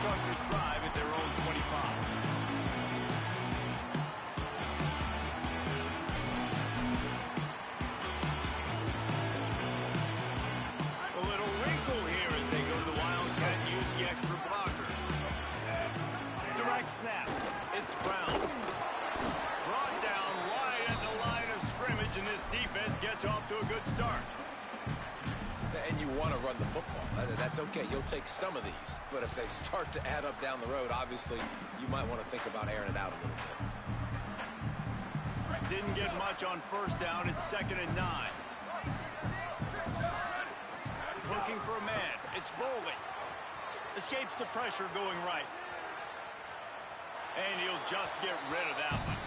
start this drive at their own 25. Extra blocker. Direct snap. It's Brown. Brought down wide at the line of scrimmage, and this defense gets off to a good start. And you want to run the football. That's okay. You'll take some of these. But if they start to add up down the road, obviously, you might want to think about airing it out a little bit. Didn't get much on first down. It's 2nd and 9. Looking for a man. It's Bowling. Escapes the pressure going right. And he'll just get rid of that one.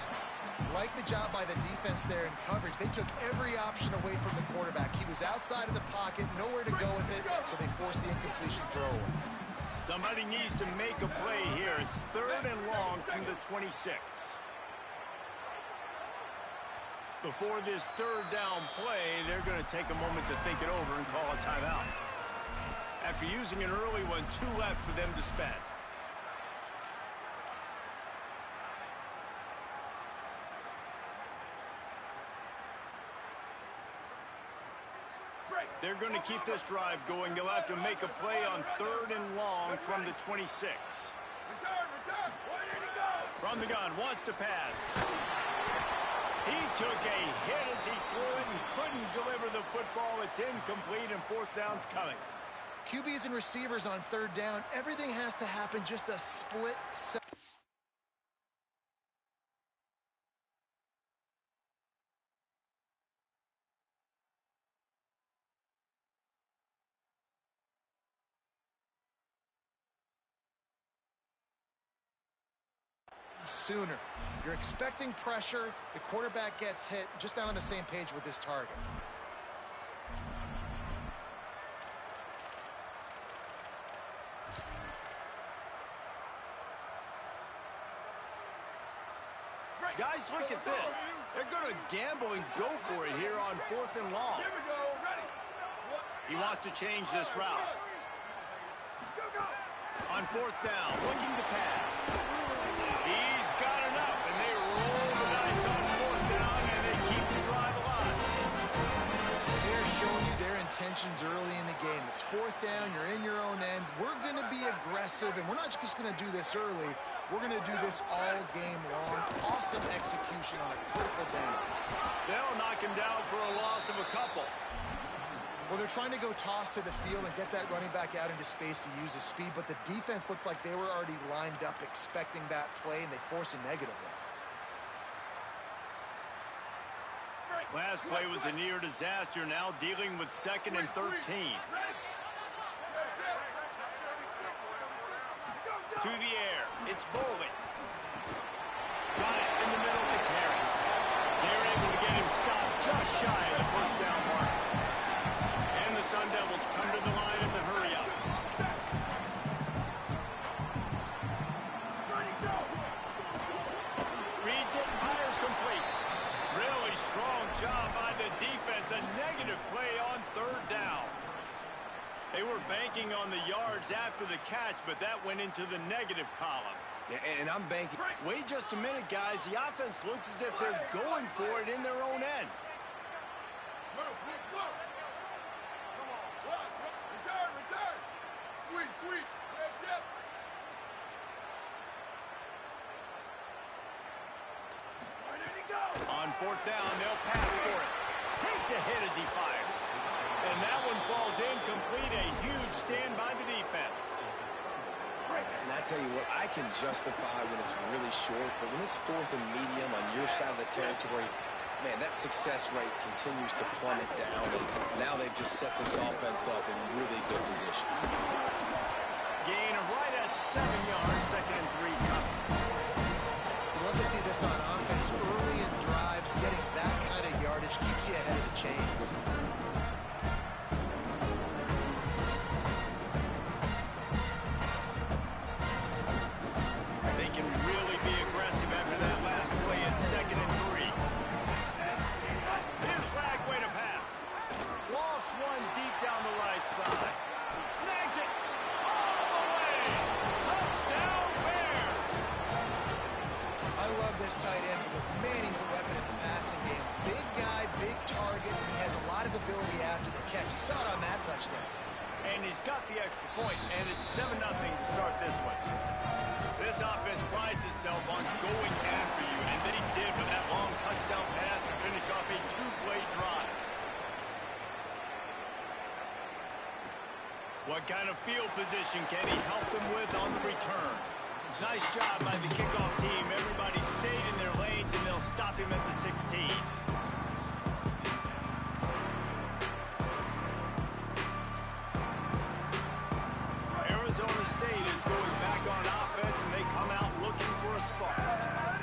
Like the job by the defense there in coverage. They took every option away from the quarterback. He was outside of the pocket, nowhere to go with it, so they forced the incompletion throw away. Somebody needs to make a play here. It's 3rd and long from the 26. Before this 3rd down play, they're going to take a moment to think it over and call a timeout. After using an early one, 2 left for them to spend. They're going to keep this drive going. They'll have to make a play on 3rd and long from the 26. Return. Where did he go? From the gun, wants to pass. He took a hit as he threw it and couldn't deliver the football. It's incomplete, and 4th down's coming. QBs and receivers on 3rd down, everything has to happen just a split second. Sooner. You're expecting pressure. The quarterback gets hit. Just not on the same page with this target. Guys, look at this. They're going to gamble and go for it here on 4th and long. Here we go. Ready. He wants to change this route. On 4th down, looking to pass. He's got enough, and they roll the dice on 4th down, and they keep the drive alive. They're showing you their intentions early in the game. It's 4th down. You're in your own end. We're going to be aggressive, and we're not just going to do this early. We're going to do this all game long. Awesome execution on a critical down. They'll knock him down for a loss of a couple. Well, they're trying to go toss to the field and get that running back out into space to use his speed, but the defense looked like they were already lined up expecting that play, and they force a negative one. Last play was a near disaster, now dealing with 2nd and 13. To the air, it's Bowling. Got it in the middle, it's Harris. They're able to get him stopped just shy of the 1st down mark. And the Sun Devils come to the line in the hurry-up. Reads it, fires complete. Really strong job by the defense. A negative play on 3rd down. They were banking on the yards after the catch, but that went into the negative column. Yeah, and I'm banking. Wait just a minute, guys. The offense looks as if they're going for it in their own end. Return. Sweet. Where did he go? On 4th down, they'll pass for it. Takes a hit as he fires. And that one falls incomplete. A huge stand by the defense. And I tell you what, I can justify when it's really short, but when it's 4th and medium on your side of the territory, man, that success rate continues to plummet down, and now they've just set this offense up in really good position. Gain of right at 7 yards, 2nd and 3 coming. Love to see this on offense early in drives. Getting that kind of yardage keeps you ahead of the chains. They can really be aggressive after that last play at 2nd and 3. Here's Lagway to pass. Lost one deep down the right side. Snags it all the way. and he's got the extra point, and it's 7-0 to start this one. This offense prides itself on going after you, and then he did with that long touchdown pass to finish off a 2-play drive. What kind of field position can he help them with on the return? Nice job by the kickoff team. Everybody stayed in their lanes, and they'll stop him at the 16. Arizona State is going back on offense, and they come out looking for a spark.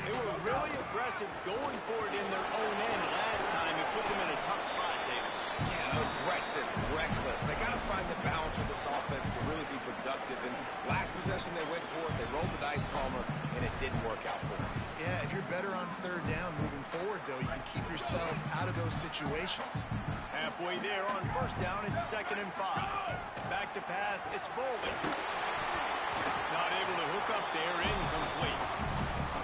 They were really aggressive going for it in their own end last time. It put them in a tough spot, David. Yeah, aggressive, reckless. They got to find the balance with this offense to really be productive. And last possession they went for it, they rolled the dice, Palmer, and it didn't work out for them. Yeah, if you're better on third down moving forward, though, you can keep yourself out of those situations. Halfway there on first down, it's 2nd and 5. Back to pass, it's Bolden. Not able to hook up there, incomplete.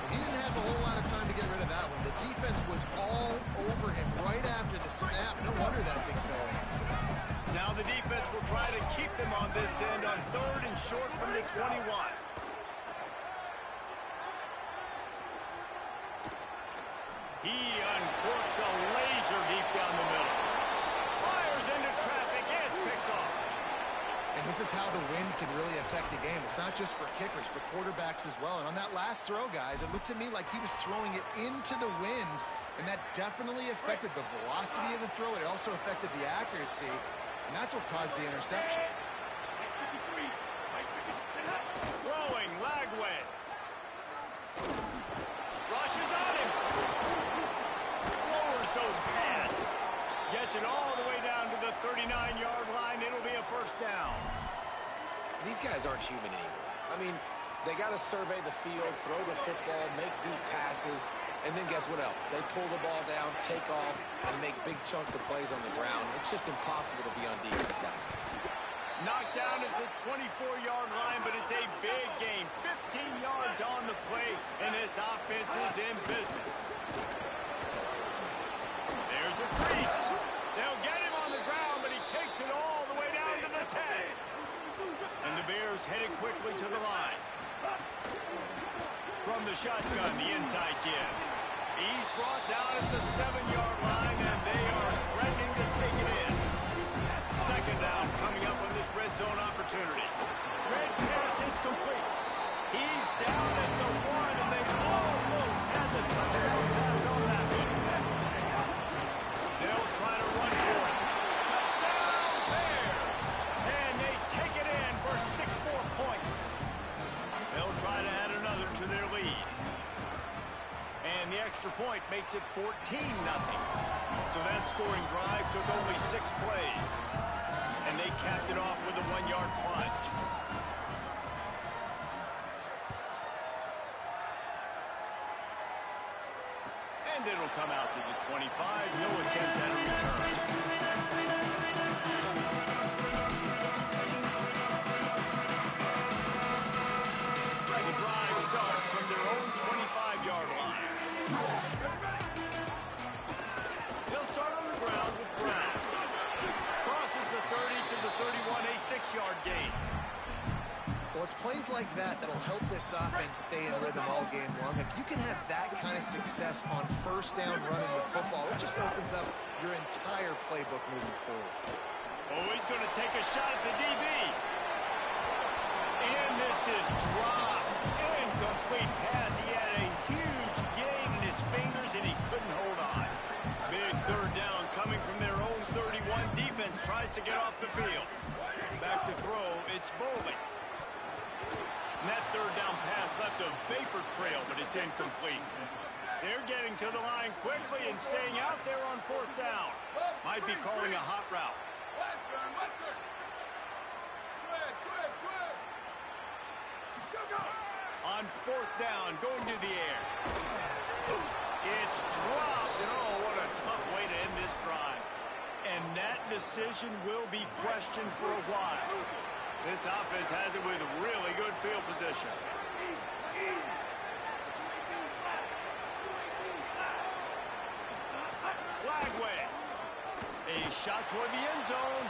He didn't have a whole lot of time to get rid of that one. The defense was all over him right after the snap. No wonder that thing fell in. Now the defense will try to keep them on this end on 3rd and short from the 21. He uncorks a laser deep down the middle. Fires into traffic, and it's picked off. And this is how the wind can really affect a game. It's not just for kickers, but quarterbacks as well. And on that last throw, guys, it looked to me like he was throwing it into the wind, and that definitely affected the velocity of the throw. It also affected the accuracy, and that's what caused the interception. Throwing, Lagway. Rushes on him. Lowers those pads. Gets it all the way down to the 39-yard line. It'll be a first down. These guys aren't human anymore. I mean, they got to survey the field, throw the football, make deep passes, and then guess what else? They pull the ball down, take off, and make big chunks of plays on the ground. It's just impossible to be on defense nowadays. Knocked down at the 24-yard line, but it's a big gain. 15 yards on the play, and this offense is in business. There's a crease. They'll get him on the ground, but he takes it all the way down to the 10. And the Bears headed quickly to the line. From the shotgun, the inside give. He's brought down at the 7-yard line, and they are threatening to take it in. 2nd down coming up on this red zone opportunity. Red pass hits complete. He's down at the 1, and they almost had the touchdown pass on that one. They'll try to run for it. Touchdown, Bears! And they take it in for 6 more points. They'll try to add another to their lead. And the extra point makes it 14-0. So that scoring drive took only 6 plays. And they capped it off with a 1-yard plunge. And it'll come out to the 25. No attempt at a return. The drive starts from their own 25-yard line. They'll start on the ground with Brown. Crosses the 30 to the 31, a 6-yard gain. Well, it's plays like that that'll help this offense stay in rhythm all game long. If you can have that kind of success on first down running the football, it just opens up your entire playbook moving forward. Oh, he's going to take a shot at the DB. And this is dropped. Incomplete pass. He had a huge gain in his fingers, and he couldn't hold on. Big 3rd down coming from their own 31. Defense tries to get off the field. Back to throw. It's Bowling. And that 3rd down pass left a vapor trail, but it's incomplete. They're getting to the line quickly and staying out there on 4th down. Might be calling a hot route. On 4th down, going to the air. It's dropped, and oh, what a tough way to end this drive. And that decision will be questioned for a while. This offense has it with really good field position. Lagway. A shot toward the end zone.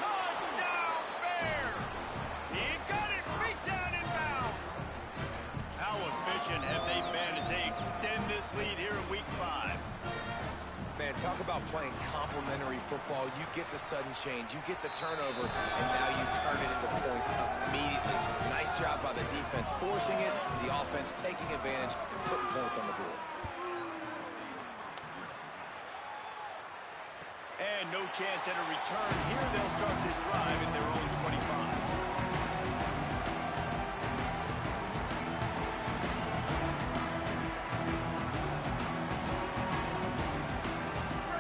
Touchdown, Bears! He got it, beat down in bounds. How efficient have they been as they extend this lead here in Week 5? Man, talk about playing complementary football. You get the sudden change, you get the turnover, and now you turn it into points immediately. Nice job by the defense forcing it, the offense taking advantage and putting points on the board. And no chance at a return here. They'll start this drive at their own 25.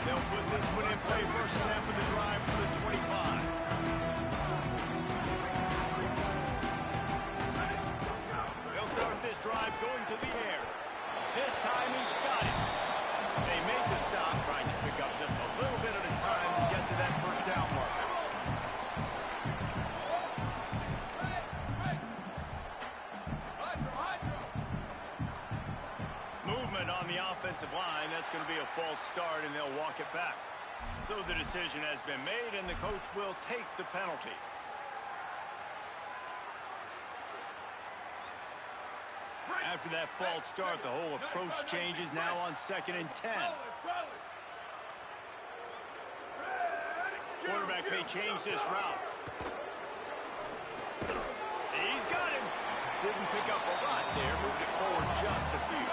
They'll put this one in play. First snap of the drive from the 25. They'll start this drive going to the air. This time he's got it. They make the stop, trying to pick up just a little bit at a time to get to that first down marker. Movement on the offensive line. That's going to be a false start, and they'll walk it back. So the decision has been made, and the coach will take the penalty. After that false start, the whole approach changes now on 2nd and 10. Quarterback may change this route. He's got him. Didn't pick up a lot there. Moved it forward just a few.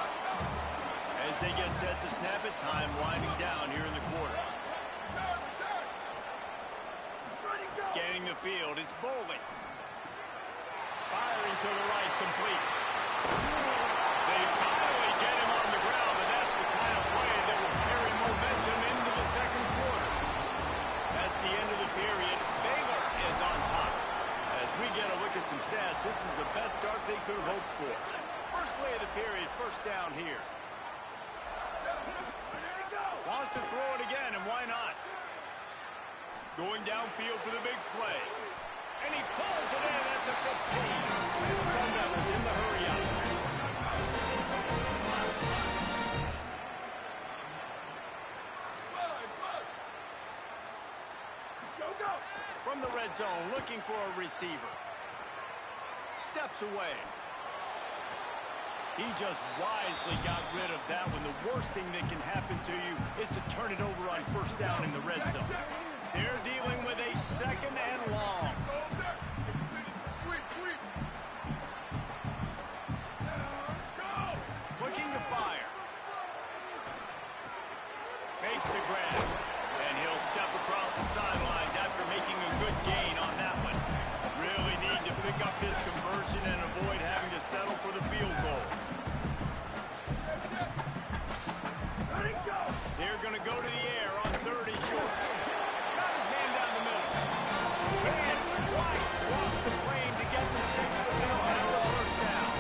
As they get set to snap it, time winding down here in the quarter. Scanning the field, it's Bowling. Firing to the right, complete. They finally get him on the ground, but that's the kind of play that will carry momentum into the second quarter. That's the end of the period. Baylor is on top. As we get a look at some stats, this is the best start they could have hoped for. First play of the period, first down here. Wants to throw it again, and why not? Going downfield for the big play. And he pulls it in at the 15. The Sun Devils in the hurry up. From the red zone, looking for a receiver. Steps away. He just wisely got rid of that one. The worst thing that can happen to you is to turn it over on first down in the red zone. They're dealing with a 2nd and long. Looking to fire. Makes the grab. And he'll step across the sidelines after making a good gain on that one. Really need to pick up this conversion and avoid having to settle for the field goal. They're going to go to the air on 3rd and short. Got his man down the middle. Van White crossed the plane to get the 6, but they'll have the first down.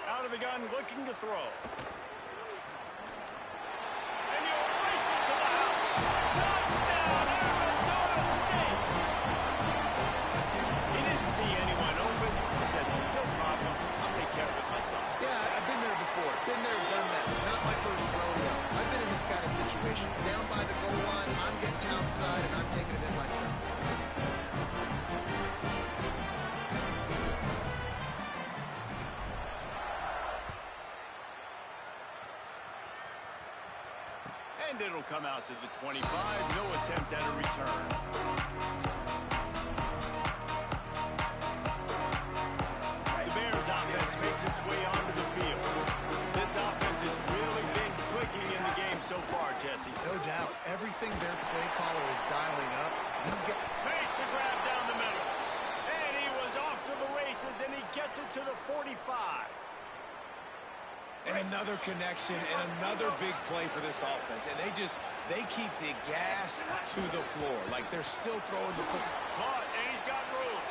Out of the gun, looking to throw. And he'll race it to the house. Touchdown, Arizona State. He didn't see anyone open. He said, no problem. I'll take care of it myself. Yeah, I've been there before. Been there, done that. Not my first rodeo. I've been in this kind of situation. Down by the goal line, I'm getting outside, and I'm taking it in myself. And it'll come out to the 25. No attempt at a return. The Bears offense makes its way onto the field. This offense has really been clicking in the game so far, Jesse. No doubt. Everything their play caller is dialing up. Makes the grab down the middle. And he was off to the races, and he gets it to the 45. And another connection and another big play for this offense. And they keep the gas to the floor. Like they're still throwing the football. Caught, and he's got room.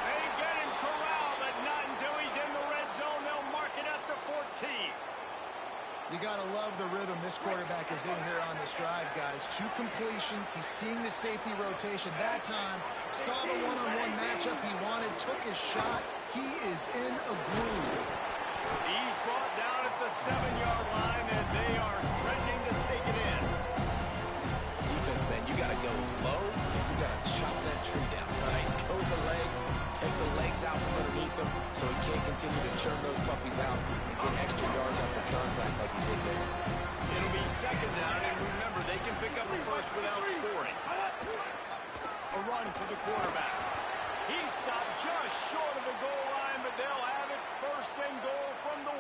They get him corralled, but not until he's in the red zone. They'll mark it at the 14. You got to love the rhythm this quarterback is in here on this drive, guys. 2 completions. He's seeing the safety rotation. That time, saw the one-on-one matchup he wanted, took his shot. He is in a groove. He's brought down at the 7-yard line. continue to churn those puppies out and get extra yards after contact like he did there. It'll be second down, and remember, they can pick up the first without scoring. A run for the quarterback. He stopped just short of the goal line, but they'll have it first and goal from the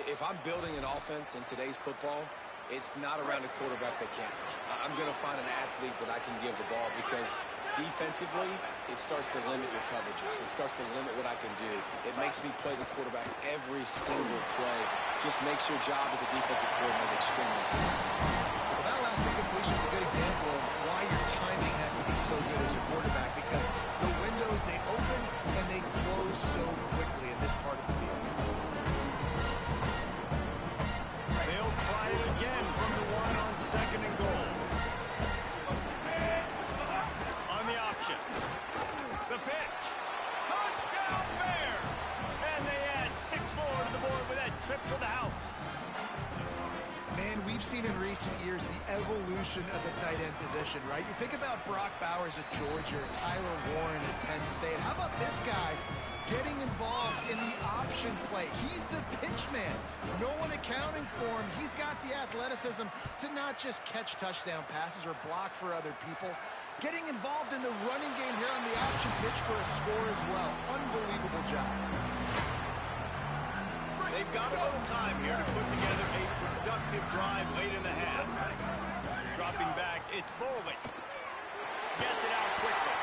1. If I'm building an offense in today's football, it's not around a quarterback that can't. I'm going to find an athlete that I can give the ball because defensively, it starts to limit your coverages. It starts to limit what I can do. It makes me play the quarterback every single play. Just makes your job as a defensive coordinator extremely hard. Well, that last incompletion is a good example of why your timing has to be so good as a quarterback, because the windows, they open and they close so quickly in this part of the field. They'll try it again from the 1 on second and goal. On the option. The pitch. Touchdown Bears! And they add 6 more to the board with that trip to the house. Man, we've seen in recent years the evolution of the tight end position, right? You think about Brock Bowers at Georgia, or Tyler Warren at Penn State. How about this guy getting involved in the option play? He's the pitch man. No one accounting for him. He's got the athleticism to not just catch touchdown passes or block for other people. Getting involved in the running game here on the option pitch for a score as well. Unbelievable job. They've got a little time here to put together a productive drive late in the half. Dropping back, it's Bowling. Gets it out quickly.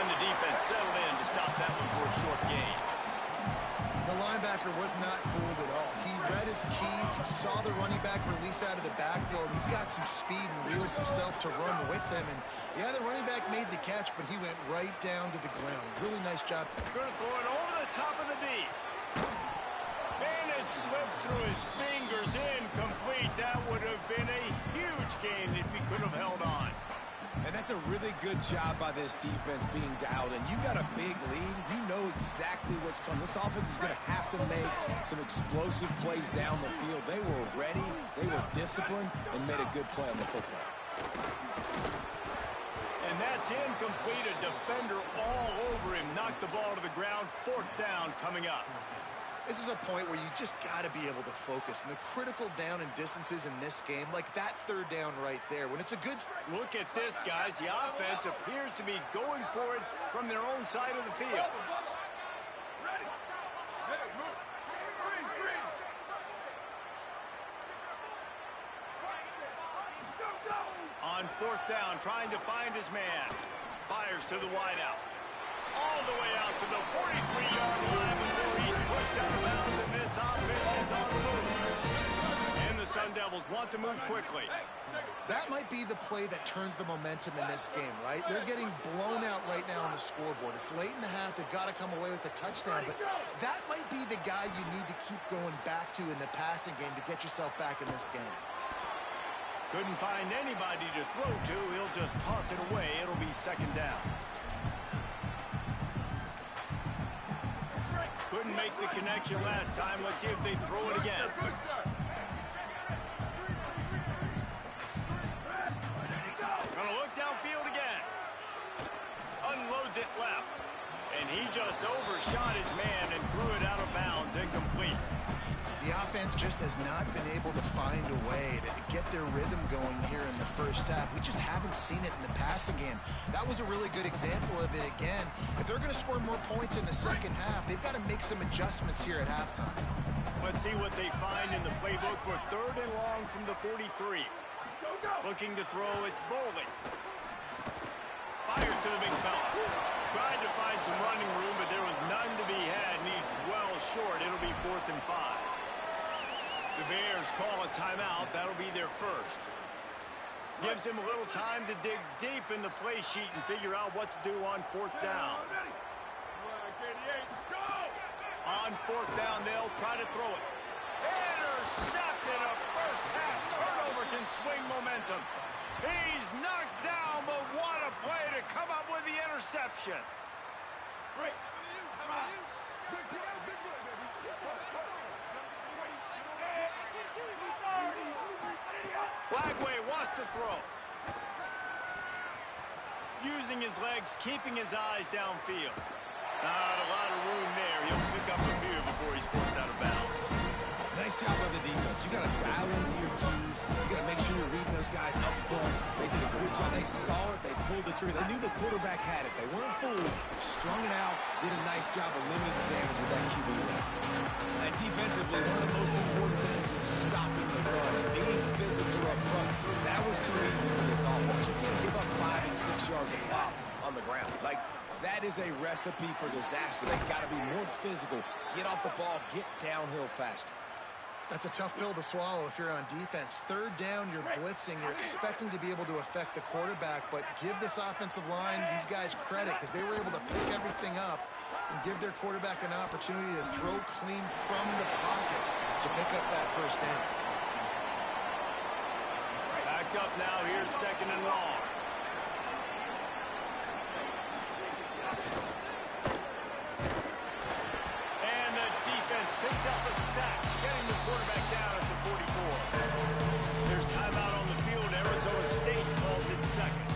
And the defense settled in to stop that one for a short gain. The linebacker was not fooled at all. He read his keys. He saw the running back release out of the backfield. He's got some speed and wheels himself to run with them. And yeah, the running back made the catch, but he went right down to the ground. Really nice job. Going to throw it over the top of the D. And it slips through his fingers, incomplete. That would have been a huge gain if he could have held on. And that's a really good job by this defense being dialed in. You got a big lead. You know exactly what's coming. This offense is going to have to make some explosive plays down the field. They were ready, they were disciplined, and made a good play on the football. And that's incomplete. A defender all over him. Knocked the ball to the ground. 4th down coming up. This is a point where you just got to be able to focus. And the critical down and distances in this game, like that 3rd down right there, when it's a good... Look at this, guys. The offense appears to be going for it from their own side of the field. Ready. Hey, move. Freeze. Go. On 4th down, trying to find his man. Fires to the wideout. All the way out to the 43-yard line before he's pushed out of bounds, and this offense is on the move. And the Sun Devils want to move quickly. That might be the play that turns the momentum in this game, right? They're getting blown out right now on the scoreboard. It's late in the half. They've got to come away with a touchdown, but that might be the guy you need to keep going back to in the passing game to get yourself back in this game. Couldn't find anybody to throw to. He'll just toss it away. It'll be 2nd down. Couldn't make the connection last time. Let's see if they throw it again. Gonna look downfield again. Unloads it left. And he just overshot his man and threw it out of bounds, incomplete. The offense just has not been able to find a way to get their rhythm going here in the first half. We just haven't seen it in the passing game. That was a really good example of it again. If they're going to score more points in the second half, they've got to make some adjustments here at halftime. Let's see what they find in the playbook for 3rd and long from the 43. Looking to throw, it's Bowling. Fires to the big fella. Tried to find some running room, but there was none to be had, and he's well short. It'll be 4th and 5. The Bears call a timeout. That'll be their first. Gives him a little time to dig deep in the play sheet and figure out what to do on 4th down. On 4th down, they'll try to throw it. Intercepted. A first-half turnover can swing momentum. He's knocked down, but what a play to come up with the interception. Flagway wants to throw. Using his legs, keeping his eyes downfield. Not a lot of room there. He'll pick up a few before he's forced out of bounds. Nice job by the defense. You got to dial into your keys. You got to make sure you're reading those guys up front. They did a good job. They saw it. They pulled the trigger. They knew the quarterback had it. They weren't fooled. Strung it out. Did a nice job of limiting the damage with that QB run. And defensively, one of the most important things is stopping the run, being physical up front. That was too easy for this offense. You can't give up 5 and 6 yards a pop on the ground. Like, that is a recipe for disaster. They've got to be more physical. Get off the ball. Get downhill faster. That's a tough pill to swallow if you're on defense. Third down, you're blitzing. You're expecting to be able to affect the quarterback, but give this offensive line, these guys, credit because they were able to pick everything up and give their quarterback an opportunity to throw clean from the pocket to pick up that first down. Backed up now. Here's 2nd and long. And the defense picks up a sack, getting the quarterback down at the 44. There's timeout on the field. Arizona State calls it 2nd.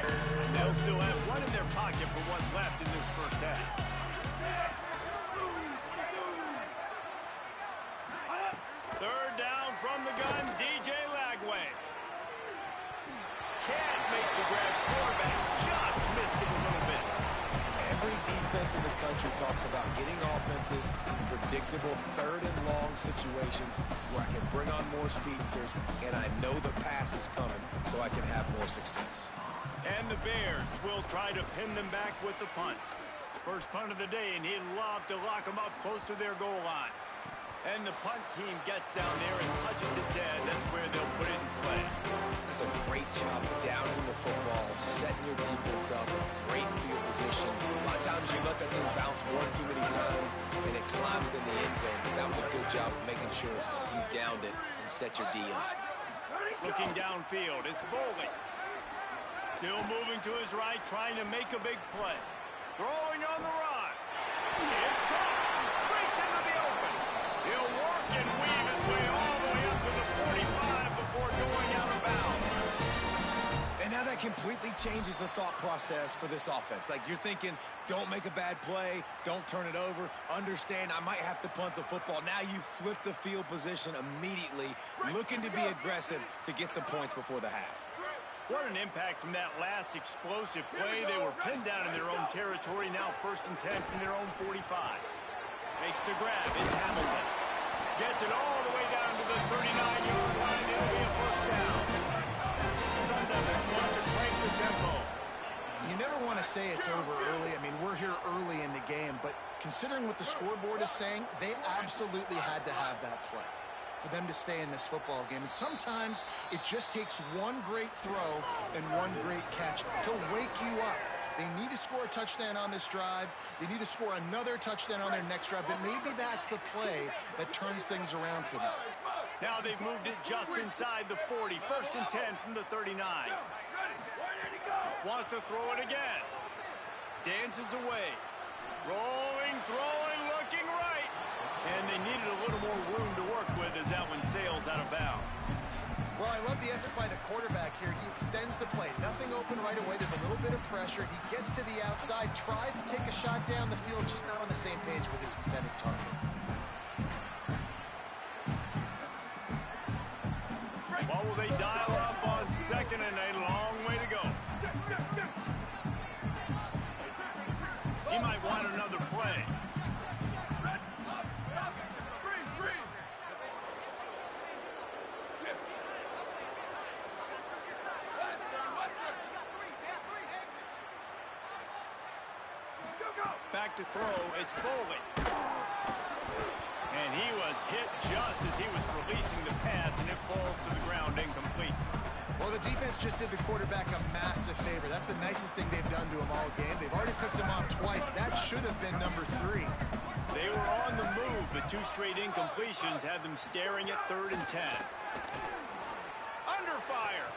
And they'll still have one in their pocket for what's left in this first half. Third down from the gun, DJ Lagway. Can't make the grab. Quarterback just missed it a little bit. Every defense in the country talks about getting offenses in predictable 3rd and long situations where I can bring on more speedsters and I know the pass is coming so I can have more success. And the Bears will try to pin them back with the punt. First punt of the day, and he'd love to lock them up close to their goal line. And the punt team gets down there and touches it dead. That's where they'll put it in play. That's a great job downing the football, setting your defense up, great field position. A lot of times you let that thing bounce one too many times and it climbs in the end zone. But that was a good job of making sure you downed it and set your D up. Looking downfield is Bowling. Still moving to his right, trying to make a big play. Throwing on the run. It's caught. Breaks into the open. He'll work and weave his way all the way up to the 45 before going out of bounds. And now that completely changes the thought process for this offense. Like, you're thinking, don't make a bad play, don't turn it over, understand I might have to punt the football. Now you flip the field position immediately, looking to be aggressive to get some points before the half. What an impact from that last explosive play. They were pinned down in their own territory. Now 1st and 10 from their own 45. Makes the grab. It's Hamilton. Gets it all the way down to the 39-yard line. It'll be a first down. Sun Devils want to crank the tempo. You never want to say it's over early. I mean, we're here early in the game, but considering what the scoreboard is saying, they absolutely had to have that play for them to stay in this football game. And sometimes it just takes one great throw and one great catch to wake you up. They need to score a touchdown on this drive. They need to score another touchdown on their next drive, but maybe that's the play that turns things around for them. Now they've moved it just inside the 40. 1st and 10 from the 39. Wants to throw it again. Dances away. Rolling, throwing, looking right. And they needed a little more room to work with as that one sails out of bounds. Well, I love the effort by the quarterback here. He extends the play. Nothing open right away. There's a little bit of pressure. He gets to the outside, tries to take a shot down the field, just not on the same page with his intended target. What will they dial up on 2nd and a long way to go? He might want another play. Back to throw, it's Bowling. And he was hit just as he was releasing the pass, and it falls to the ground incomplete. Well, the defense just did the quarterback a massive favor. That's the nicest thing they've done to him all game. They've already picked him off twice. That should have been number 3. They were on the move, but 2 straight incompletions had them staring at 3rd and 10. Under fire.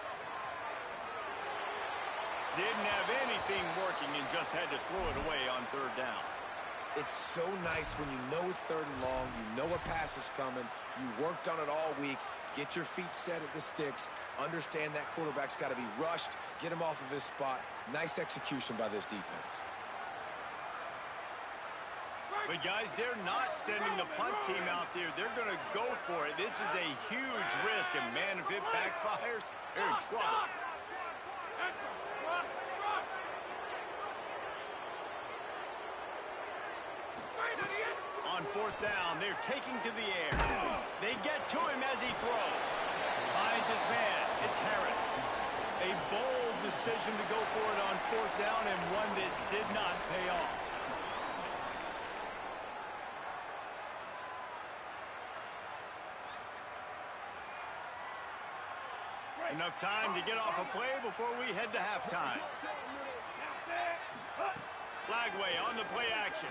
Didn't have anything working and just had to throw it away on 3rd down. It's so nice when you know it's 3rd and long, you know a pass is coming, you worked on it all week, get your feet set at the sticks, understand that quarterback's got to be rushed, get him off of his spot. Nice execution by this defense. But, guys, they're not sending the punt team out there. They're going to go for it. This is a huge risk, and, man, if it backfires, they're in trouble. On fourth down, they're taking to the air. They get to him as he throws. Finds his man. It's Harris. A bold decision to go for it on fourth down, and one that did not pay off. Enough time to get off a play before we head to halftime. Flagway on the play action.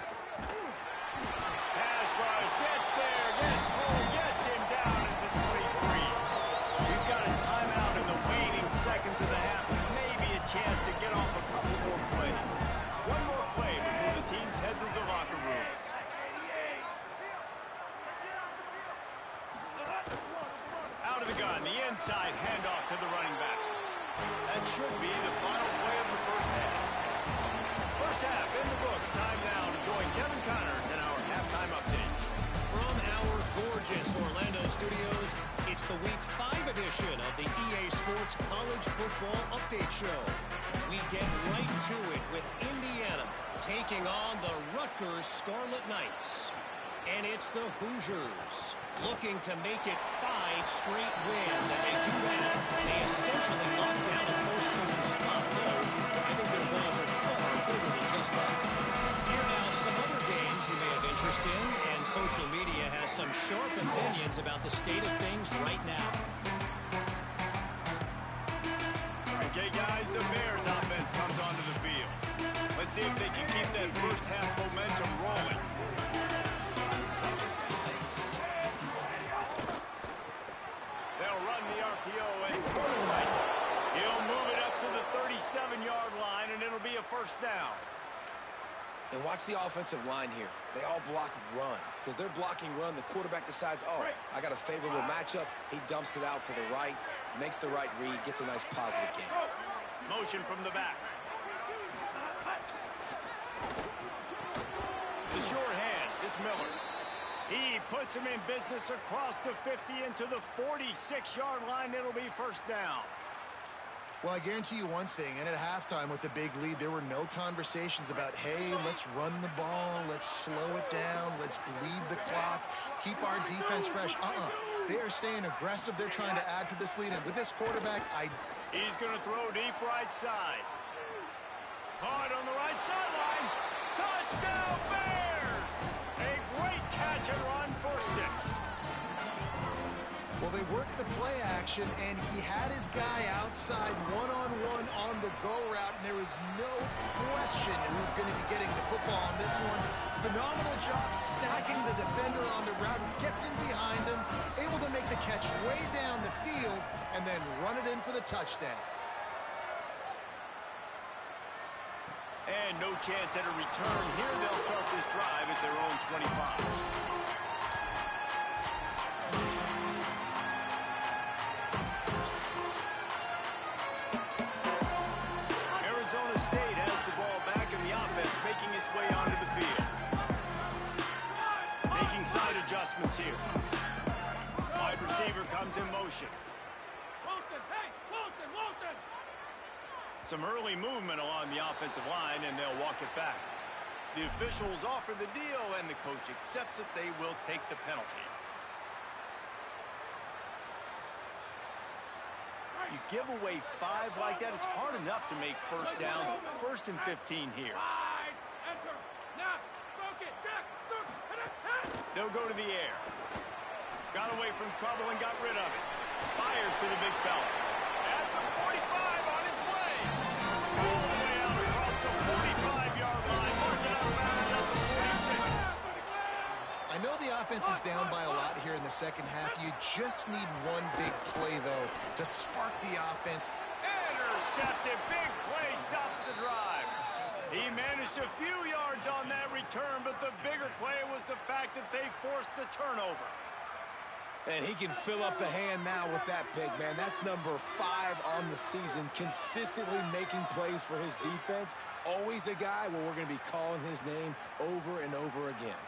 Pass rush, gets there, gets home, gets him down at the 23. We've got a timeout in the waning seconds of the half. Maybe a chance to get off a couple more plays. One more play before the teams head to the locker rooms. Out of the gun, the inside handoff to the running back. That should be the final play of the first half. First half in the books. Time now to join Kevin Connors in our halftime update. From our gorgeous Orlando studios, it's the Week 5 edition of the EA Sports College Football Update Show. We get right to it with Indiana taking on the Rutgers Scarlet Knights. And it's the Hoosiers looking to make it 5 straight wins. And they do that. They essentially lock down a postseason spot. Though I think their goals are far bigger than just that. Here now, some other games you may have interest in, and social media has some sharp opinions about the state of things right now. Okay, guys, the Bears offense comes onto the field. Let's see if they can keep that first half momentum rolling. They'll run the RPO and he'll move it up to the 37-yard line, and it'll be a first down. And watch the offensive line here. They all block run. Because they're blocking run, the quarterback decides, oh, I got a favorable matchup. He dumps it out to the right, makes the right read, gets a nice positive gain. Motion from the back. The short hands, it's Miller. He puts him in business across the 50 into the 46-yard line. It'll be first down. Well, I guarantee you one thing, and at halftime with the big lead, there were no conversations about, hey, let's run the ball, let's slow it down, let's bleed the clock, keep our defense fresh. They are staying aggressive. They're trying to add to this lead, and with this quarterback, He's going to throw deep right side. Hard on the right sideline. Touchdown, Bears! A great catch and run for 6. Well, they worked the play action, and he had his guy outside one-on-one on the go route, and there was no question who's going to be getting the football on this one. Phenomenal job stacking the defender on the route. He gets in behind him, able to make the catch way down the field, and then run it in for the touchdown. And no chance at a return here. They'll start this drive at their own 25. Making its way onto the field. Making side adjustments here. Wide receiver comes in motion. Wilson, hey, Wilson, Wilson! Some early movement along the offensive line, and they'll walk it back. The officials offer the deal, and the coach accepts it. They will take the penalty. You give away 5 like that, it's hard enough to make first downs. First and 15 here. Enter, now, soak it, check, soak, They'll go to the air. Got away from trouble and got rid of it. Fires to the big fella. At the 45 on his way. All the way out across the 45-yard line. Marking out of bounds at the 46. I know the offense is down by a lot here in the second half. You just need one big play, though, to spark the offense. Intercepted. Big play stops the drive. He managed a few yards on that return, but the bigger play was the fact that they forced the turnover. And he can fill up the hand now with that pick, man. That's number 5 on the season, consistently making plays for his defense. Always a guy where we're going to be calling his name over and over again.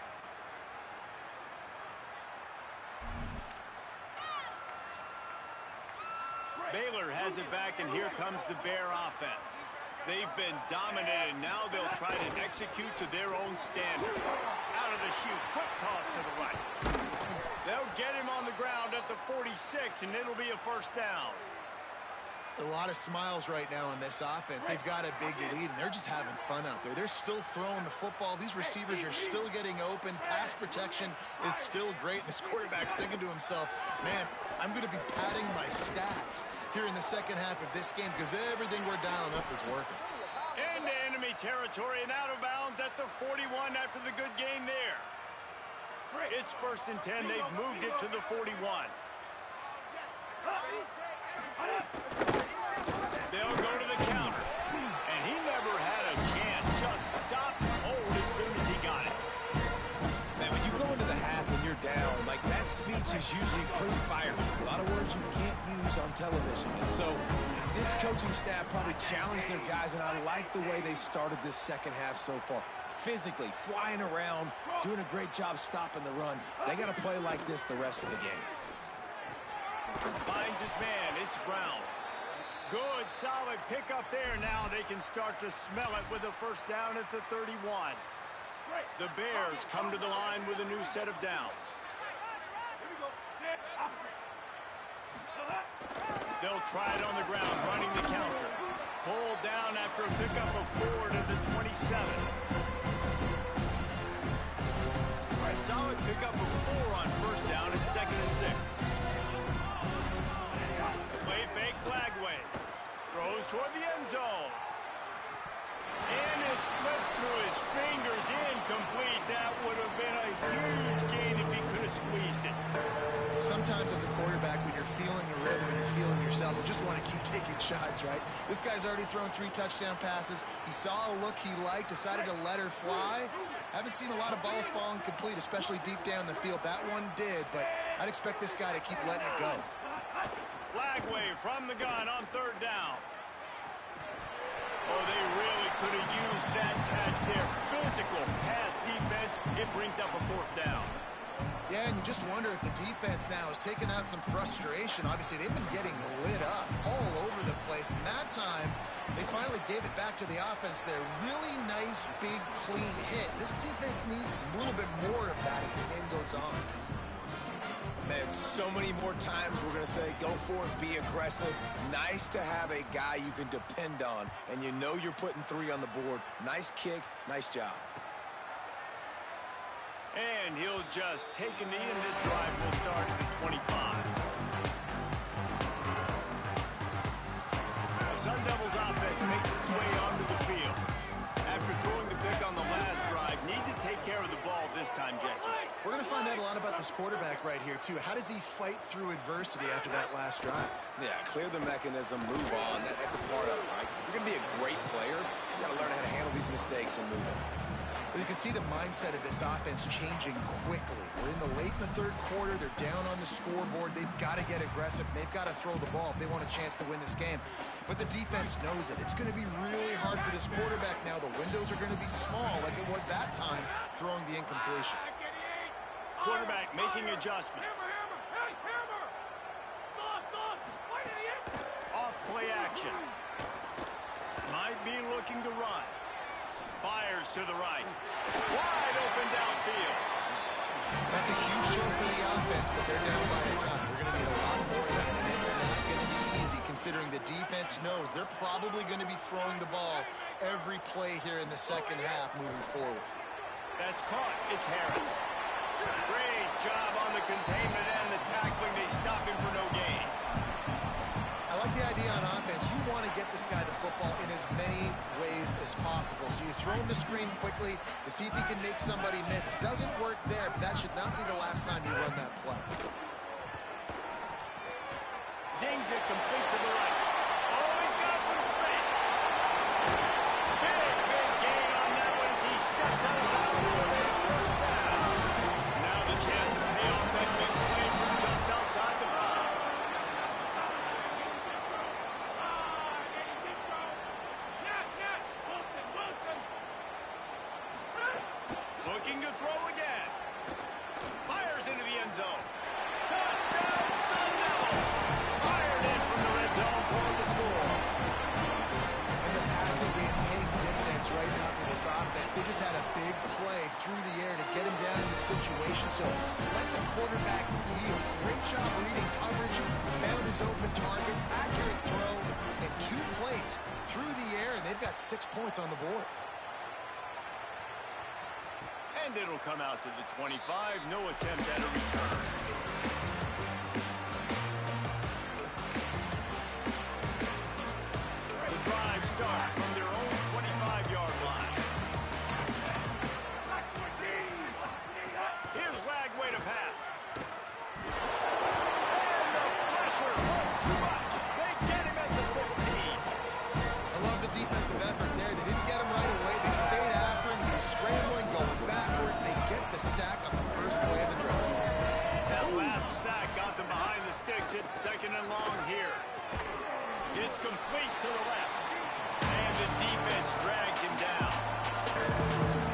Baylor has it back, and here comes the Bear offense. They've been dominated, and now they'll try to execute to their own standard. Out of the chute, quick toss to the right. They'll get him on the ground at the 46, and it'll be a first down. A lot of smiles right now on this offense. They've got a big lead, and they're just having fun out there. They're still throwing the football. These receivers are still getting open. Pass protection is still great. This quarterback's thinking to himself, man, I'm going to be padding my stats here in the second half of this game because everything we're dialing up is working. Into enemy territory and out of bounds at the 41 after the good gain there. It's 1st and 10. They've moved it to the 41. They'll go to the counter. And he never had a chance. Just stopped cold as soon as he got it. Man, when you go into the half and you're down, like that speech is usually pretty fiery. A lot of words you can't use on television. And so this coaching staff probably challenged their guys, and I like the way they started this second half so far. Physically, flying around, doing a great job stopping the run. They got to play like this the rest of the game. Finds his man. It's Brown. Good, solid pickup there. Now they can start to smell it with a first down at the 31. The Bears come to the line with a new set of downs. They'll try it on the ground, running the counter. Pulled down after a pickup of 4 to the 27. Solid pickup of 4 on first down and 2nd and 6. Play fake Lagway. Throws toward the end zone. And it slips through his fingers, incomplete. That would have been a huge gain if he could have squeezed it. Sometimes as a quarterback, when you're feeling the rhythm and you're feeling yourself, you just want to keep taking shots, right? This guy's already thrown 3 touchdown passes. He saw a look he liked, decided to let her fly. Haven't seen a lot of balls falling complete, especially deep down the field. That one did, but I'd expect this guy to keep letting it go. Lagway from the gun on 3rd down. Oh, they really could have used that catch there. Physical pass defense. It brings up a 4th down. Yeah, and you just wonder if the defense now is taking out some frustration. Obviously, they've been getting lit up all over the place. And that time, they finally gave it back to the offense there. Really nice, big, clean hit. This defense needs a little bit more of that as the game goes on. Man, so many more times we're going to say, go for it, be aggressive. Nice to have a guy you can depend on, and you know you're putting 3 on the board. Nice kick, nice job. And he'll just take a knee, and this drive will start at the 25. The Sun Devils offense makes its way onto the field. After throwing the pick on the last drive, need to take care of the ball this time, Jesse. We're going to find out a lot about this quarterback right here, too. How does he fight through adversity after that last drive? Yeah, clear the mechanism, move on. That's a part of it, right? If you're going to be a great player, you got to learn how to handle these mistakes and move on. But you can see the mindset of this offense changing quickly. We're in the late in the 3rd quarter. They're down on the scoreboard. They've got to get aggressive. They've got to throw the ball if they want a chance to win this game. But the defense knows it. It's going to be really hard for this quarterback now. The windows are going to be small like it was that time throwing the incompletion. Quarterback making adjustments. Off play action. Might be looking to run. Fires to the right. Wide open downfield. That's a huge show for the offense, but they're down by a ton. We're going to need a lot more of that, and it's not going to be easy considering the defense knows they're probably going to be throwing the ball every play here in the second half moving forward. That's caught. It's Harris. Great job on the containment and the tackling. They stop him for no gain. I like the idea on offense. You want to get this guy the football in as many ways as possible. So you throw him the screen quickly to see if he can make somebody miss. It doesn't work there, but that should not be the last time you run that play. Zings it complete to the right. Oh, he's got some space. Big gain on that one as he steps out of bounds with a first down. Now the chance to pay off that big play from just Looking to throw again. Fires into the end zone. Touchdown, Sun Devils! Fired in from the red zone for the score. And the passing game paying dividends right now for this offense. They just had a big play through the air to get him down in the situation. So let the quarterback deal. Great job reading coverage. Found his open target. Accurate throw. And 2 plays through the air, and they've got 6 points on the board. And it'll come out to the 25. No attempt at a return. The drive starts from their own 25-yard line. Here's Lagway to pass. And the pressure was too much. They get him at the 15. I love the defensive effort there. They didn't get him right away. They stayed after him. He was scrambling, going backwards. They get the sack on the first play of the drive. That last sack got them behind the sticks. It's 2nd and long here. It's complete to the left. And the defense drags him down.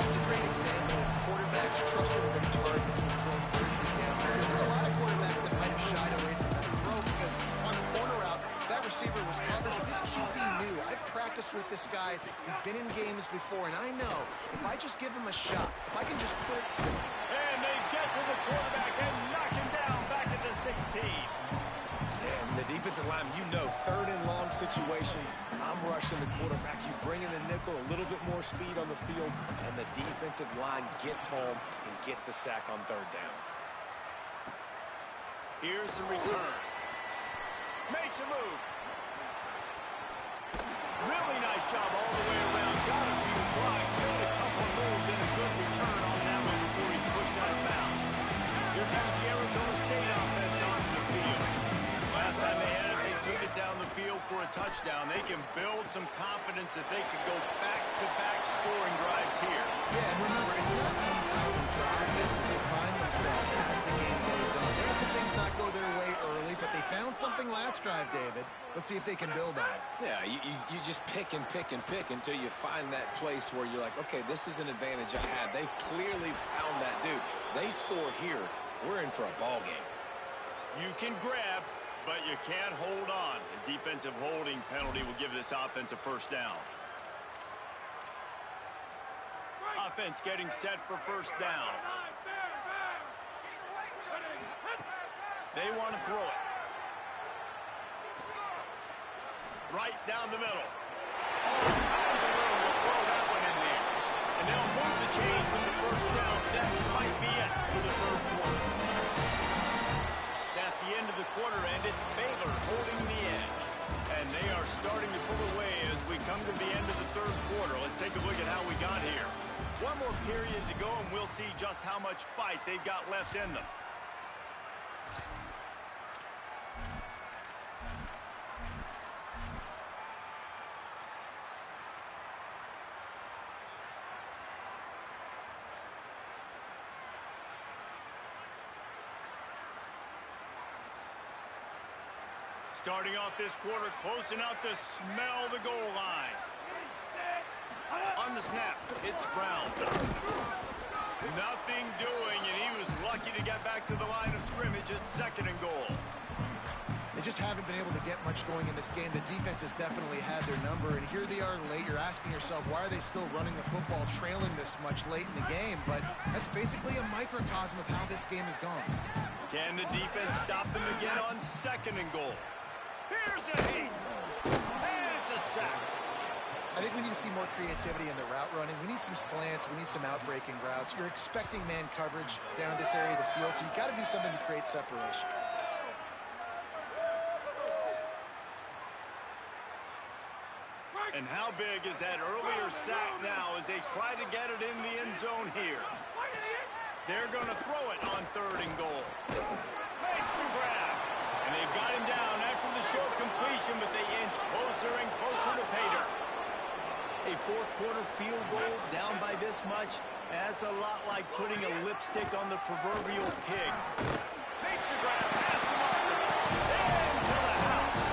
That's a great example of quarterbacks trusting their targets when throwing quickly down. There are a lot of quarterbacks that might have shied away from that throw because on the corner route, that receiver was covered, but this QB knew. I've practiced with this guy. We've been in games before, and I know if I just give him a shot, if I can just put it simple. And they get to the quarterback and knock him down back at the 16. And the defensive line, you know, 3rd and long situations, I'm rushing the quarterback. You bring in the nickel, a little bit more speed on the field, and the defensive line gets home and gets the sack on 3rd down. Here's the return. Makes a move. Really nice job all the way around. Got a few blocks, made a couple of moves, and a good return on that one before he's pushed out of bounds. Here comes the Arizona State offense onto the field. Last time they had it, they took it down the field for a touchdown. They can build some confidence that they could go back-to-back scoring drives here. Yeah, and remember, it's not uncommon for offenses to find themselves as the game goes on. They had some things not go their way early, but they found something last drive, David. Let's see if they can build on it. Yeah, you just pick and pick and pick until you find that place where you're like, okay, this is an advantage I have. They've clearly found that dude. They score here, we're in for a ball game. You can grab, but you can't hold on. A defensive holding penalty will give this offense a 1st down. Offense getting set for 1st down. They want to throw it. Right down the middle. All kinds of room to throw that one in there. And they'll move the chains with the 1st down. That might be it for the 3rd quarter. That's the end of the quarter, and it's Baylor holding the edge. And they are starting to pull away as we come to the end of the 3rd quarter. Let's take a look at how we got here. One more period to go, and we'll see just how much fight they've got left in them. Starting off this quarter, close enough to smell the goal line. On the snap, it's Brown. Nothing doing, and he was lucky to get back to the line of scrimmage. It's 2nd and goal. They just haven't been able to get much going in this game. The defense has definitely had their number, and here they are late. You're asking yourself, why are they still running the football, trailing this much late in the game? But that's basically a microcosm of how this game has gone. Can the defense stop them again on 2nd and goal? Here's a heat, and it's a sack. I think we need to see more creativity in the route running. We need some slants. We need some outbreaking routes. You're expecting man coverage down this area of the field, so you've got to do something to create separation. And how big is that earlier sack now as they try to get it in the end zone here? They're going to throw it on 3rd and goal. Makes the grab. And they've got him down after the short completion, but they inch closer and closer to pay dirt. A 4th quarter field goal down by this much, that's a lot like putting a lipstick on the proverbial pig. Makes the grab past the marker. Into the house.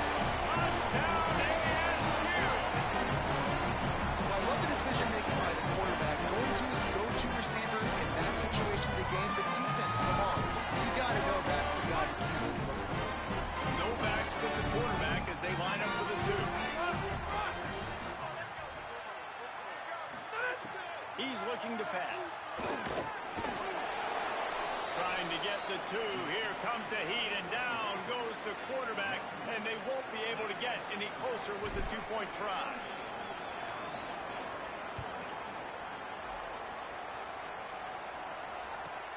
Touchdown ASU. I love the decision making by the quarterback, going to his go-to receiver and looking to pass. Trying to get the 2. Here comes the heat, and down goes the quarterback, and they won't be able to get any closer with the 2-point try.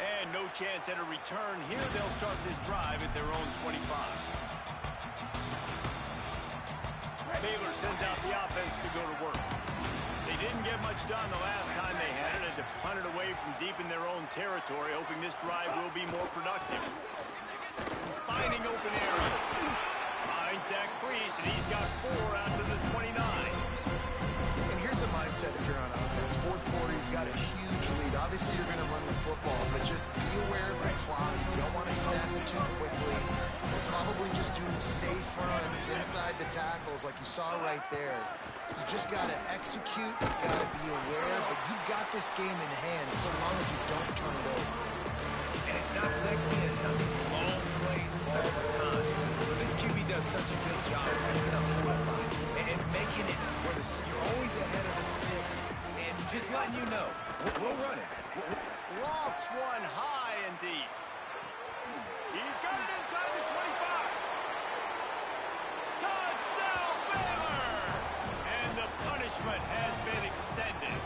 And no chance at a return here. They'll start this drive at their own 25. Baylor sends out the offense to go to work. They didn't get much done the last time they had it, and to punt it away from deep in their own territory, hoping this drive will be more productive. Finding open areas. Finds that crease, and he's got 4 out to the 29. And here's the mindset if you're on offense. Fourth quarter, you've got a huge lead. Obviously, you're going to run the football, but just be aware of the clock. You don't want to snap it too quickly. You're probably just doing safe runs inside the tackles like you saw right there. You just got to execute. You've got to be aware, but you've got this game in hand so long as you don't turn it over. And it's not sexy, and it's not these long plays all the time. But this QB does such a good job of keeping up fortified and making it where you're always ahead of the sticks and just letting you know, we'll run it. Lofts one high and deep. He's got it inside the 25. Touchdown, Baylor! And the punishment has been extended.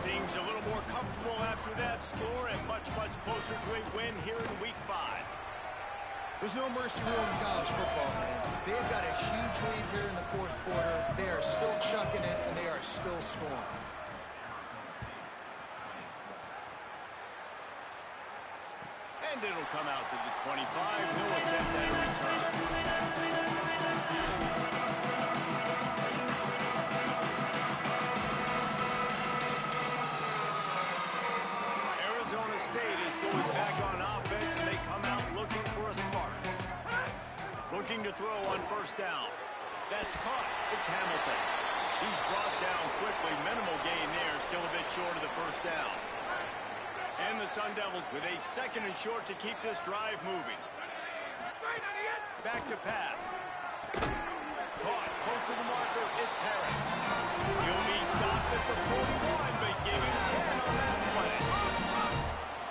Things a little more comfortable after that score and much, much closer to a win here in Week 5. There's no mercy rule in college football, man. They've got a huge lead here in the fourth quarter. They are still chucking it, and they are still scoring. And it'll come out to the 25. No attempt at a return. Arizona State is going back on offense, and they come out looking for a spark. Looking to throw on first down. That's caught. It's Hamilton. He's brought down quickly. Minimal gain there. Still a bit short of the first down. And the Sun Devils with a 2nd and short to keep this drive moving. Back to pass. Caught. Close to the marker. It's Harris. He'll be stopped at the 41, but give him 10 on that play.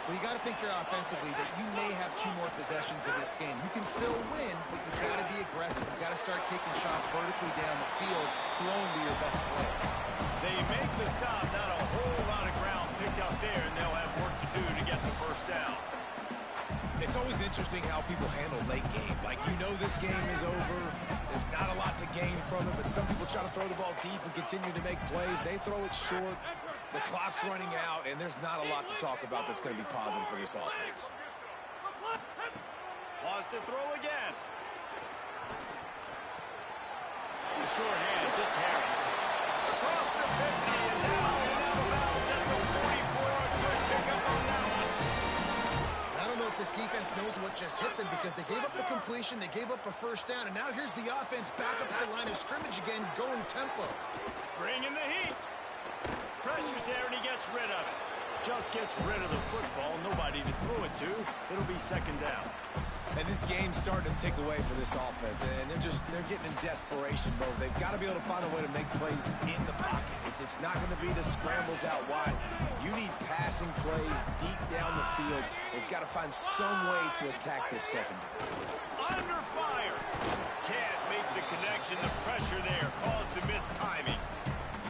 Well, you got to think here offensively that you may have 2 more possessions in this game. You can still win, but you've got to be aggressive. You've got to start taking shots vertically down the field, throwing to your best players. They make the stop. Not a whole lot of ground picked up there, and they'll have work to do to get the first down. It's always interesting how people handle late game. Like, you know this game is over. There's not a lot to gain from it, but some people try to throw the ball deep and continue to make plays. They throw it short. The clock's running out, and there's not a lot to talk about that's going to be positive for this offense. Wants to throw again. The short hands, it's Harris. Across the 50, and now out of bounds at the 44. Good pickup on that one. I don't know if this defense knows what just hit them because they gave up the completion, they gave up a first down, and now here's the offense back up at the line of scrimmage again, going tempo. Bringing the heat. Pressure's there, and he gets rid of it. Just gets rid of the football. Nobody to throw it to. It'll be 2nd down. And this game's starting to tick away for this offense, and they're getting in desperation mode. They've got to be able to find a way to make plays in the pocket. It's not going to be the scrambles out wide. You need passing plays deep down the field. They've got to find some way to attack this secondary. Under fire. Can't make the connection. The pressure there caused the missed timing.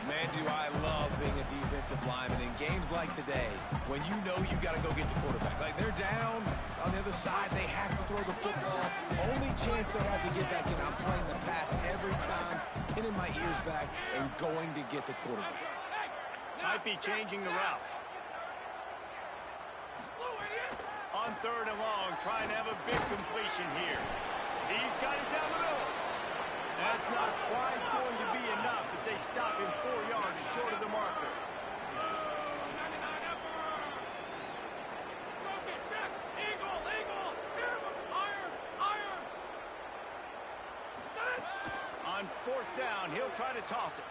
Man, do I love being a defensive lineman in games like today when you know you got to go get the quarterback. Like, they're down on the other side. They have to throw the football. Only chance they have to get back in. I'm playing the pass every time, pinning my ears back, and going to get the quarterback. Might be changing the route. On 3rd and long, trying to have a big completion here. He's got it down the middle. That's not quite going to be enough as they stop him 4 yards short of the marker. On 4th down, he'll try to toss it.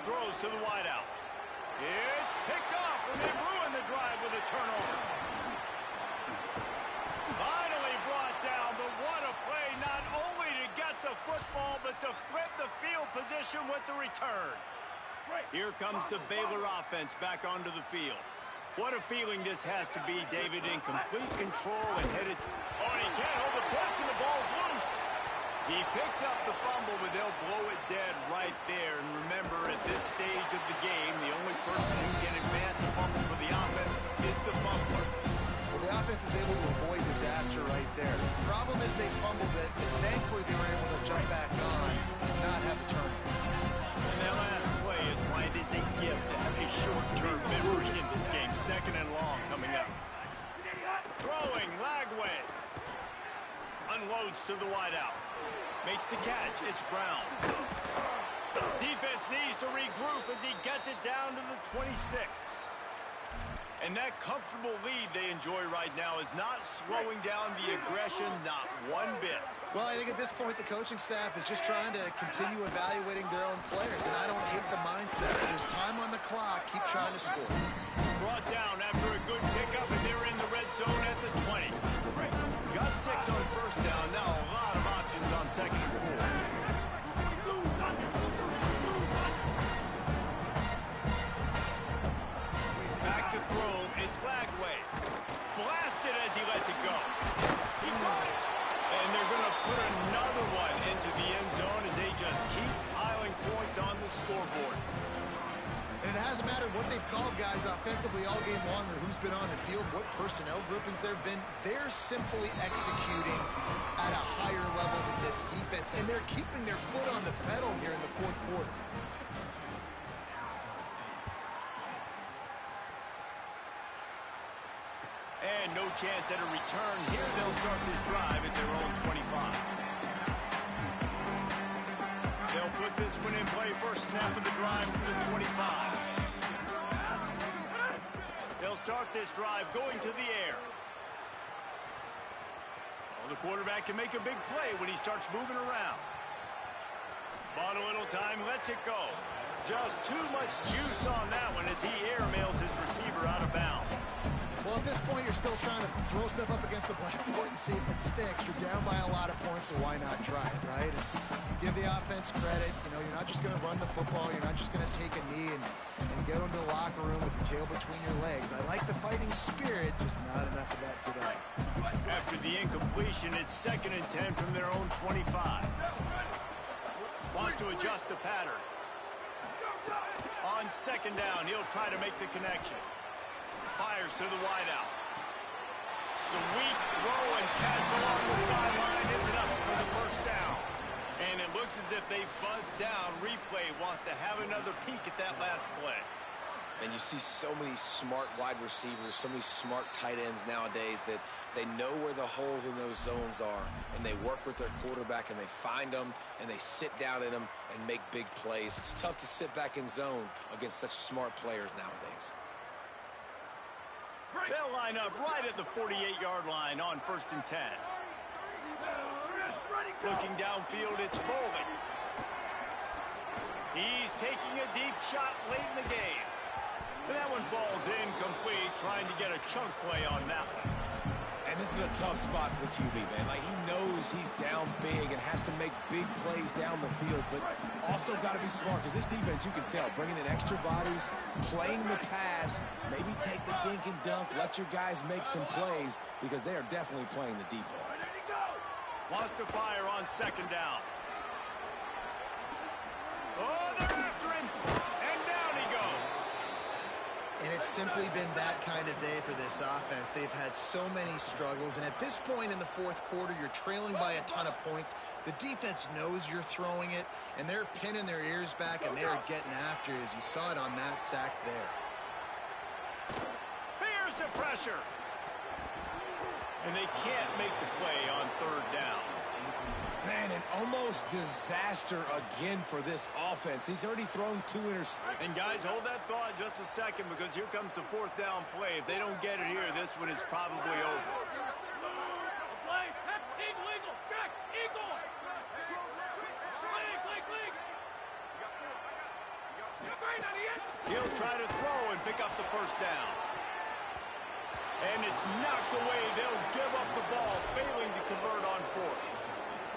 Throws to the wideout. It's picked off, and they ruin the drive with a turnover. Finally brought down, but what a play, not only to get the football, but to flip the field position with the return. Here comes the Baylor offense back onto the field. What a feeling this has to be, David, in complete control and headed. Oh, and he can't hold the pitch, and the ball's loose. He picks up the fumble, but they'll blow it dead right there. And remember, at this stage of the game, the only person who can advance a fumble for the offense is the fumbler. Well, the offense is able to avoid disaster right there. The problem is they fumbled it, and thankfully they were able to jump back on and not have a turnover. And that last play is why it is a gift to have a short-term memory in this game. Second and long coming up. Throwing, Lagway. Unloads to the wideout. Makes the catch. It's Brown. Defense needs to regroup as he gets it down to the 26. And that comfortable lead they enjoy right now is not slowing down the aggression, not one bit. Well, I think at this point the coaching staff is just trying to continue evaluating their own players, and I don't hate the mindset. There's time on the clock. Keep trying to score. Brought down after a good pickup, and they're in the red zone at the 20. Got 6 on first down. Now a lot of options on second and 4. Back to throw. It's Lagway. Blasted as he lets it go. He caught it. And they're going to put another one into the end zone as they just keep piling points on the scoreboard. And it hasn't mattered what they've called guys offensively all game long or who's been on the field, what personnel groupings there have been. They're simply executing at a higher level than this defense, and they're keeping their foot on the pedal here in the fourth quarter. And no chance at a return here. They'll start this drive at their own 25. They'll put this one in play. First snap of the drive from the 25. They'll start this drive going to the air. Well, the quarterback can make a big play when he starts moving around. Bought a little time, lets it go. Just too much juice on that one as he airmails his receiver out of bounds. Well, at this point, you're still trying to throw stuff up against the blackboard and see if it sticks. You're down by a lot of points, so why not try it, right? And give the offense credit. You know, you're not just going to run the football. You're not just going to take a knee and get into the locker room with your tail between your legs. I like the fighting spirit, just not enough of that today. After the incompletion, it's 2nd and 10 from their own 25. Wants to adjust the pattern. On 2nd down, he'll try to make the connection. Fires to the wideout. Sweet throw and catch along the sideline. It's enough for the first down. And it looks as if they buzzed down. Replay wants to have another peek at that last play. And you see so many smart wide receivers, so many smart tight ends nowadays that they know where the holes in those zones are, and they work with their quarterback, and they find them, and they sit down in them and make big plays. It's tough to sit back in zone against such smart players nowadays. They'll line up right at the 48-yard line on 1st and 10. Looking downfield, it's Bowling. He's taking a deep shot late in the game. But that one falls incomplete, trying to get a chunk play on that one. And this is a tough spot for the QB, man. Like, he knows he's down big and has to make big plays down the field, but also got to be smart, because this defense, you can tell, bringing in extra bodies, playing the pass, maybe take the dink and dunk, let your guys make some plays, because they are definitely playing the deep ball. Wants to fire on 2nd down. Oh, they're after him, and down he goes. And it's simply been that kind of day for this offense. They've had so many struggles, and at this point in the fourth quarter, you're trailing by a ton of points. The defense knows you're throwing it, and they're pinning their ears back, and they're getting after it, as you saw it on that sack there. Here's the pressure. And they can't make the play on 3rd down. Man, an almost disaster again for this offense. He's already thrown 2 interceptions. And guys, hold that thought just a second, because here comes the 4th down play. If they don't get it here, this one is probably over. Eagle, check, Eagle. League. He'll try to throw and pick up the 1st down. And it's knocked away. They'll give up the ball, failing to convert on 4th.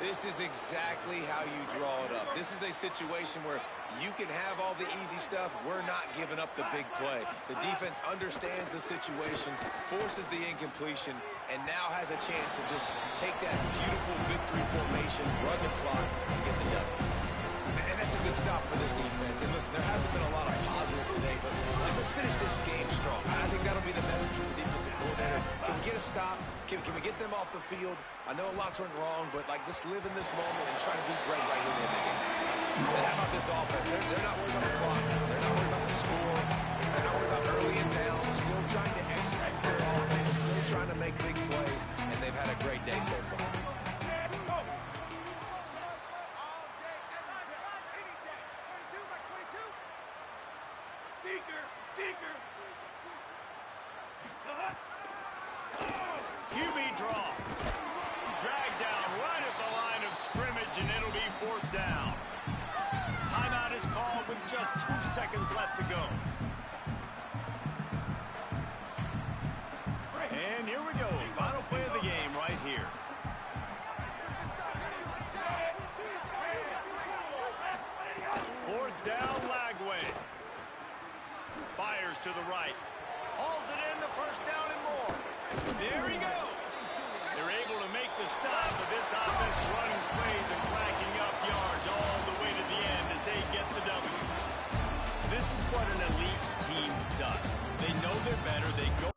This is exactly how you draw it up. This is a situation where you can have all the easy stuff. We're not giving up the big play. The defense understands the situation, forces the incompletion, and now has a chance to just take that beautiful victory formation, run the clock, and get the W. And that's a good stop for this defense. And listen, there hasn't been a lot of positive today, but let's finish this game strong. I think that'll be the message from the defensive coordinator. Can we get a stop? Can we get them off the field? I know lots went wrong, but like let's live in this moment and try to be great right here in the game. And how about this offense? They're not worried about the clock. They're not worried about the score. They're not worried about early and down. Still trying to execute their offense. Still trying to make big plays. And they've had a great day so far. QB draw. Dragged down right at the line of scrimmage, and it'll be 4th down. Timeout is called with just 2 seconds left to go. And here we go. Final play of the game right here. Fourth down, Lagway. Fires to the right. Hauls it in, the first down and more. There he goes. They're able to make the stop, but this offense running plays and racking up yards all the way to the end as they get the W. This is what an elite team does. They know they're better. They go